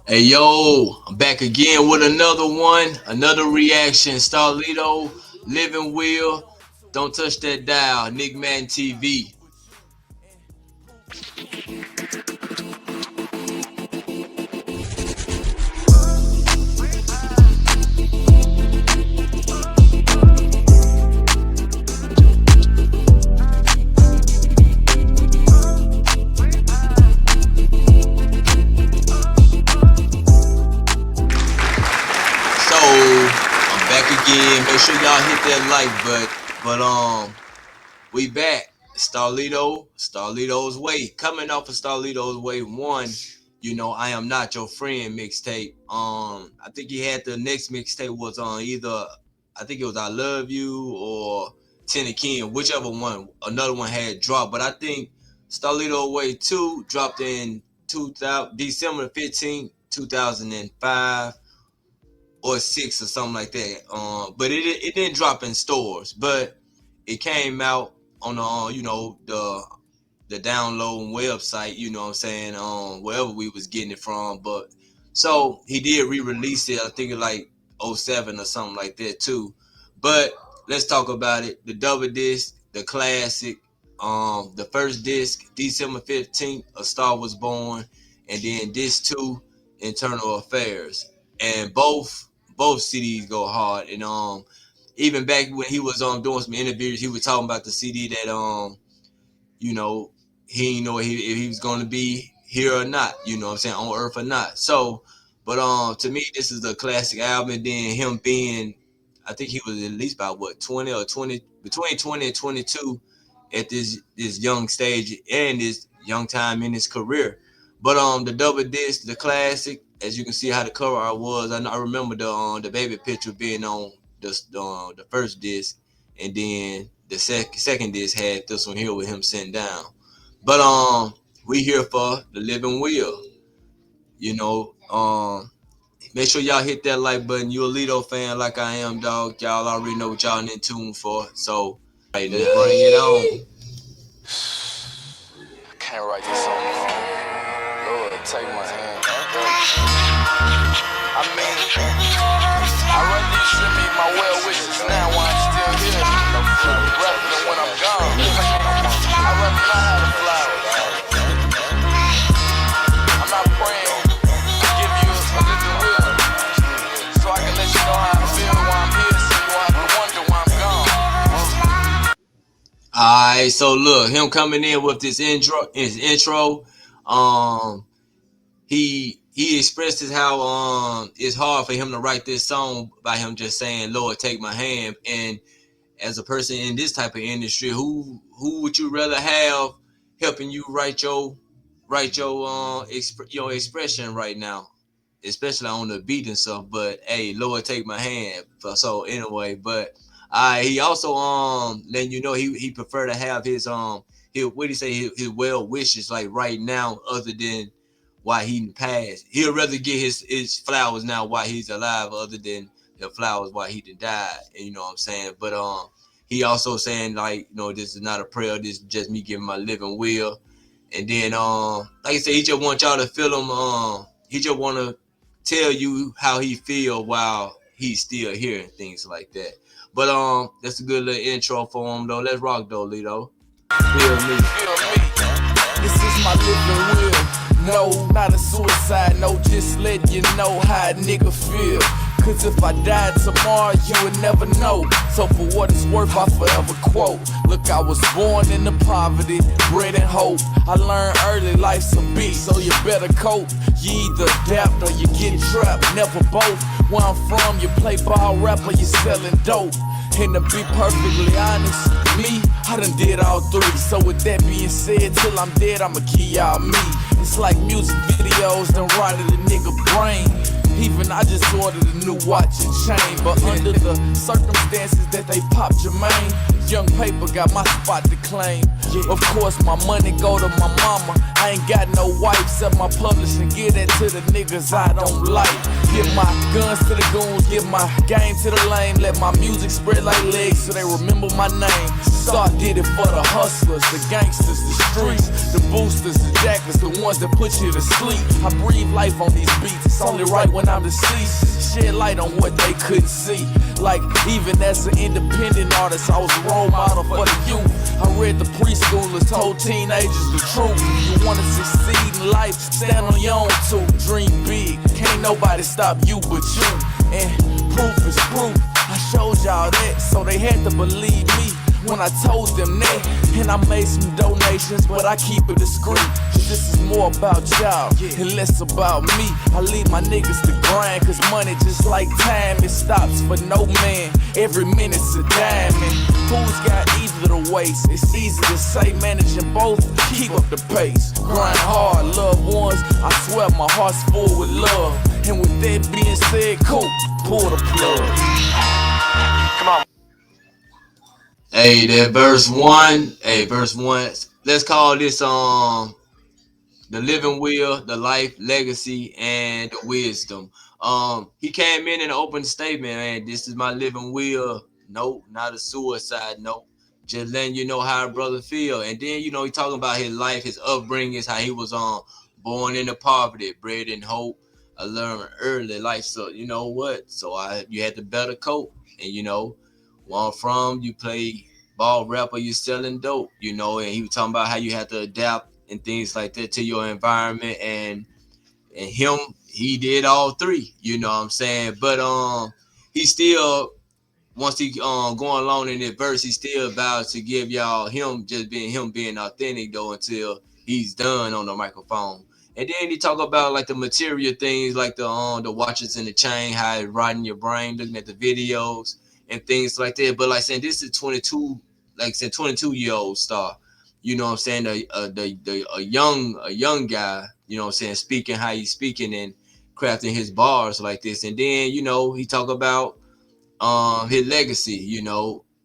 Hey yo, I'm back again with another one, another reaction. STARLITO, Living Will. Don't touch that dial. Nick Madden TV. So I'm back again. Make sure y'all hit that like but we back. STARLITO's Way. Coming off of STARLITO's Way 1, I Am Not Your Friend mixtape. I think he had the next mixtape was on either I think it was I Love You or Ten King, whichever one. Another one had dropped. But I think STARLITO Way 2 dropped in 2000 December 15th, 2005 or six or something like that. But it didn't drop in stores, but it came out on the the download website. You know what I'm saying? Wherever we was getting it from. But so he did re-release it. I think it like '07 or something like that too. But let's talk about it. The double disc, the classic. The first disc, December 15th, A Star Was Born, and then disc two, Internal Affairs, and both CDs go hard. And even back when he was doing some interviews, he was talking about the CD that you know he didn't know if he was going to be here or not. You know what I'm saying, on Earth or not. So, but to me, this is a classic album. And then him being, I think he was at least about what 20 or 20 between 20 and 22 at this young stage and this young time in his career. But the double disc, the classic, as you can see how the cover art was. I remember the baby picture being on the first disc, and then the second disc had this one here with him sitting down. But we here for the living will. You know, make sure y'all hit that like button. You a Lido fan like I am, dog. Y'all already know what y'all in tune for. So, hey, let's bring it on. Can't write this song wrong. Lord, take my hand. I mean, I rather you send me my well wishes now while I'm still here, rather than when I'm gone. I'd rather not have the flowers. I'm not praying to give you a living will, so I can let you know how I feel while I'm here, so you won't have to wonder why I'm gone. Alright, so look, him coming in with his intro, um, he expresses how it's hard for him to write this song by him just saying, "Lord, take my hand." And as a person in this type of industry, who would you rather have helping you write your expression right now, especially on the beat and stuff? But hey, Lord, take my hand. So anyway, but he also letting you know he prefer to have his what do you say, his well wishes like right now, other than why he passed. He'll rather get his flowers now while he's alive, other than the flowers while he done died. And you know what I'm saying? But he also saying, like, this is not a prayer, this is just me giving my living will. And then like I said, he just want y'all to feel him. He just want to tell you how he feel while he's still here and things like that. But that's a good little intro for him though. Let's rock though, Lito. Feel me. This is my living will. No, not a suicide, no, just letting you know how a nigga feel. Cause if I died tomorrow, you would never know. So for what it's worth, I forever quote. Look, I was born into poverty, bred in hope. I learned early life's a beast, so you better cope. You either adapt or you get trapped, never both. Where I'm from, you play ball rap or you selling dope. And to be perfectly honest, me, I done did all three. So with that being said, till I'm dead, I'ma key y'all me. It's like music videos done rotted a nigga brain. Even I just ordered a new watch and chain. But under the circumstances that they popped Jermaine, Young Paper got my spot to claim. Of course my money go to my mama. I ain't got no wife, except my publishing. Give that to the niggas I don't like. Give my guns to the goons, give my game to the lame. Let my music spread like legs so they remember my name. Star did it for the hustlers, the gangsters, the streets, the boosters, the jackers, the ones that put you to sleep. I breathe life on these beats, it's only right when I'm deceased. Shed light on what they couldn't see. Like even as an independent artist, I was a role model for the youth. I read the preschoolers, told teenagers the truth. You wanna succeed in life, stand on your own too. Dream big, can't nobody stop you but you. And proof is proof, I showed y'all that, so they had to believe me when I told them that. And I made some donations, but I keep it discreet. This is more about y'all and less about me. I leave my niggas to grind, cause money just like time, it stops for no man. Every minute's a dime, and who's got either the ways? It's easy to say, managing both, keep up the pace. Grind hard, loved ones, I swear my heart's full with love. And with that being said, cool, pull the plug. Come on. Hey, that verse 1. Hey, verse 1. Let's call this the living will, the life, legacy, and the wisdom. He came in an open statement, man. This is my living will. No, not a suicide note. Just letting you know how a brother feel. And then, he talking about his life, his upbringing, how he was born into poverty, bred in hope. I learned early life. So you know what? So you had the better coat. And where I'm from, you play ball rapper, you selling dope, and he was talking about how you have to adapt and things like that to your environment, and him, he did all three, you know what I'm saying? But he still, once he going along in this verse, he still vowed to give y'all him being authentic though until he's done on the microphone. And then he talk about like the material things, like the watches and the chain, how it rotting your brain, looking at the videos and things like that. But like saying this is 22-year-old Star, you know what I'm saying? A young guy, you know what I'm saying, speaking how he's speaking and crafting his bars like this. And then, he talk about his legacy,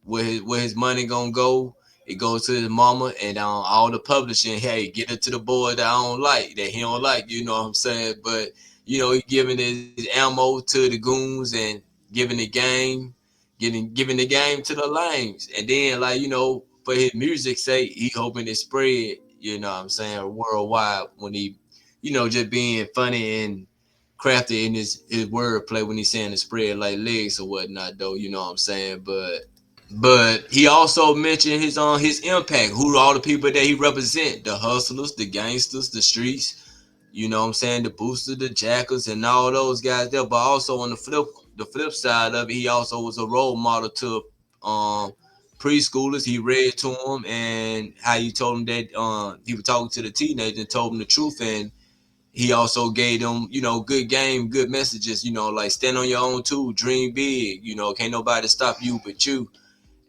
where his money gonna go. It goes to his mama and all the publishing. Hey, get it to the boy that he don't like, you know what I'm saying? But he giving his ammo to the goons and giving the game to the lames. And then for his music's sake, he hoping it spread, you know what I'm saying, worldwide when he, just being funny and crafty in his wordplay when he's saying it spread like legs or whatnot though, you know what I'm saying? But he also mentioned his impact, who all the people that he represent, the hustlers, the gangsters, the streets, you know what I'm saying, the boosters, the jackers, and all those guys there. But also on the flip side of it, he also was a role model to preschoolers. He read to them, and how he told them that he was talking to the teenagers and told them the truth. And he also gave them, good game, good messages, like stand on your own too, dream big, can't nobody stop you but you.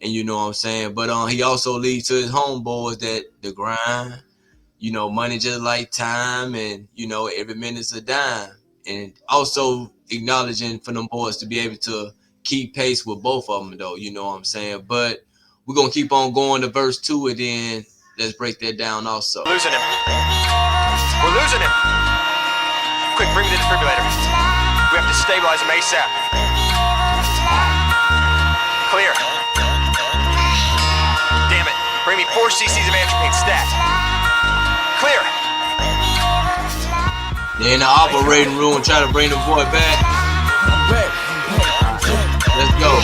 And you know what I'm saying? But he also leads to his homeboys that the grind, money just like time, and every minute's a dime. And also acknowledging for them boys to be able to keep pace with both of them though, you know what I'm saying? But we're gonna keep on going to verse 2, and then let's break that down also. Losing him. We're losing him. Quick, bring me the defibrillator. We have to stabilize him ASAP. Clear. Damn it. Bring me 4 cc's of atropine stat. Clear. They're in the operating room trying to bring the boy back. Let's go.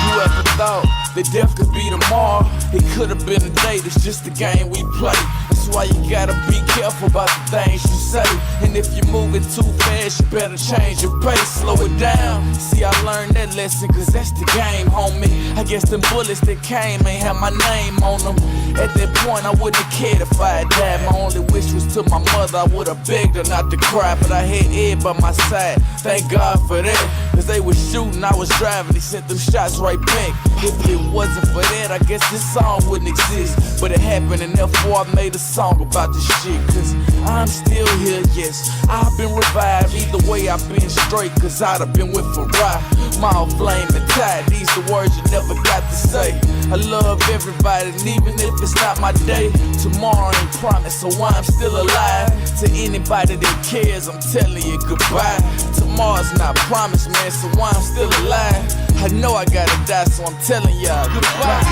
You ever thought that death could be tomorrow? It could have been a day, it's just a game we play. That's why you gotta be careful about the things you say. And if you're moving too fast, you better change your pace, slow it down. See, I learned that lesson, cause that's the game, homie. I guess them bullets that came ain't have my name on them. At that point, I wouldn't have cared if I had died. My only wish was to my mother, I would've begged her not to cry. But I had Ed by my side, thank God for that. Cause they was shooting, I was driving, they sent them shots right back. If it wasn't for that, I guess this song wouldn't exist. But it happened and therefore I made a song about this shit. Cause I'm still here, yes, I've been revived. Either way I've been straight, cause I'd have been with Farai. My flame and tide, these the words you never got to say. I love everybody, and even if it's not my day, tomorrow ain't promised, so I'm still alive. To anybody that cares, I'm telling you goodbye. Tomorrow's not promised, man, so I'm still alive. I know I gotta die, so I'm telling y'all goodbye.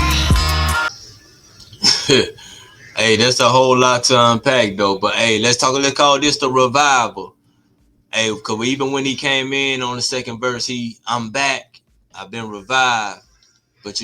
Hey, that's a whole lot to unpack though. But hey, let's call this the revival. Hey, cause even when he came in on the second verse, I'm back. I've been revived. But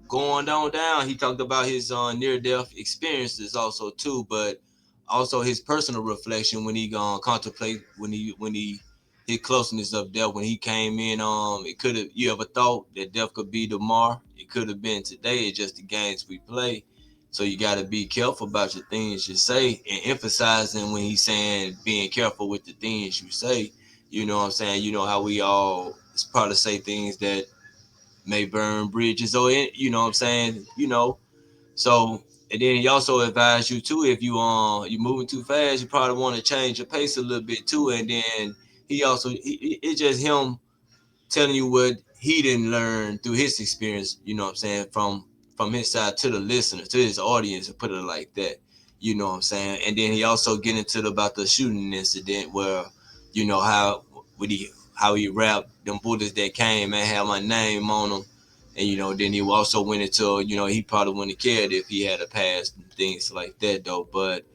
going down, he talked about his near-death experiences also too, but also his personal reflection when he contemplate when he his closeness of death when he came in. It could have, you ever thought that death could be tomorrow? It could have been today. It's just the games we play. So you got to be careful about your things you say, and emphasizing when he's saying being careful with the things you say. You know what I'm saying? You know how we all probably say things that may burn bridges, or you know what I'm saying? So, and then he also advised you too, if you're moving too fast, you probably want to change your pace a little bit too. And then it's just him telling you what he didn't learn through his experience, you know what I'm saying, from his side to the listener, to his audience, and put it like that. You know what I'm saying? And then he also get into about the shooting incident where, how he rapped them bullets that came and had my name on them. And then he also went into, he probably wouldn't have cared if he had a past and things like that though. But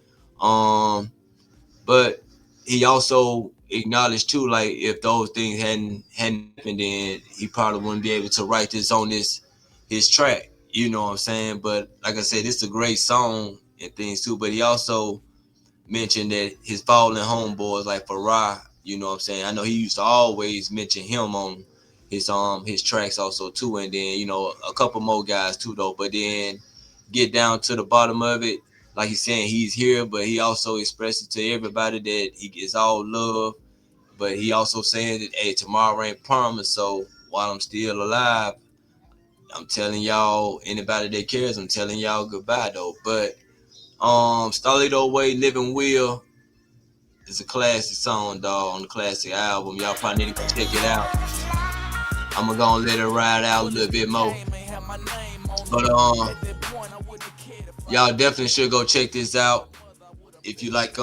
he also acknowledged too, like if those things hadn't happened, then he probably wouldn't be able to write this on his track. You know what I'm saying? But like I said, it's a great song and things too. But he also mentioned that his fallen homeboys like Farai, you know what I'm saying? I know he used to always mention him on his tracks also too, and then a couple more guys too though. But then get down to the bottom of it, like he's saying he's here, but he also expresses to everybody that he gets all love. But he also saying that, hey, tomorrow ain't promised, so while I'm still alive, I'm telling y'all, anybody that cares, I'm telling y'all goodbye though. But STARLITO Way, Living Will is a classic song, dog, on the classic album. Y'all probably need to check it out. I'm gonna let it ride out a little bit more. But y'all definitely should go check this out. If you like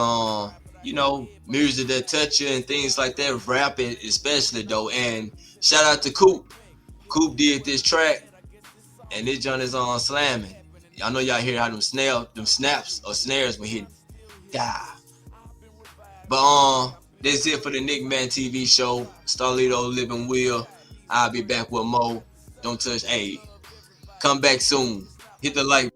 music that touch you and things like that, rap it especially though. And shout out to Coop. Coop did this track, and this joint is on slamming. Y'all know y'all hear how them snaps or snares when hit. Die. But that's it for the Nick Madden TV show. STARLITO, Living Will. I'll be back with more. Don't touch. Hey, come back soon. Hit the like